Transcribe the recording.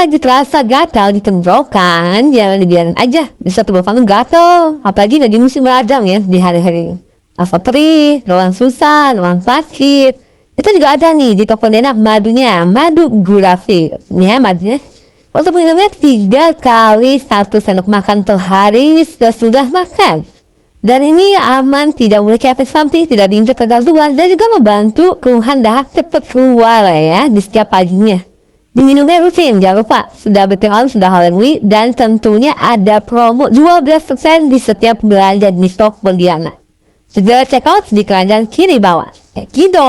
lagi terasa gatal di tenggorokan, jangan dibiarin aja. Bisa tubuh kamu gatal, apalagi lagi musim radang ya di hari-hari ini. Asap perih, ruang susah, ruang sakit. Itu juga ada nih di toko Denak madunya, madu gurafi. Nih ya madunya. Untuk minumnya 3 kali 1 sendok makan per hari sesudah makan. Dan ini aman, tidak memiliki efek samping, tidak diinjak kegaduhan, dan juga membantu keluhan dahak cepat keluar ya di setiap paginya. Diminumnya rutin, jangan lupa, sudah berkenalan, sudah Halloween, dan tentunya ada promo 12% di setiap belanja di stok berliana. Segera check out di keranjang kiri bawah. Gitu.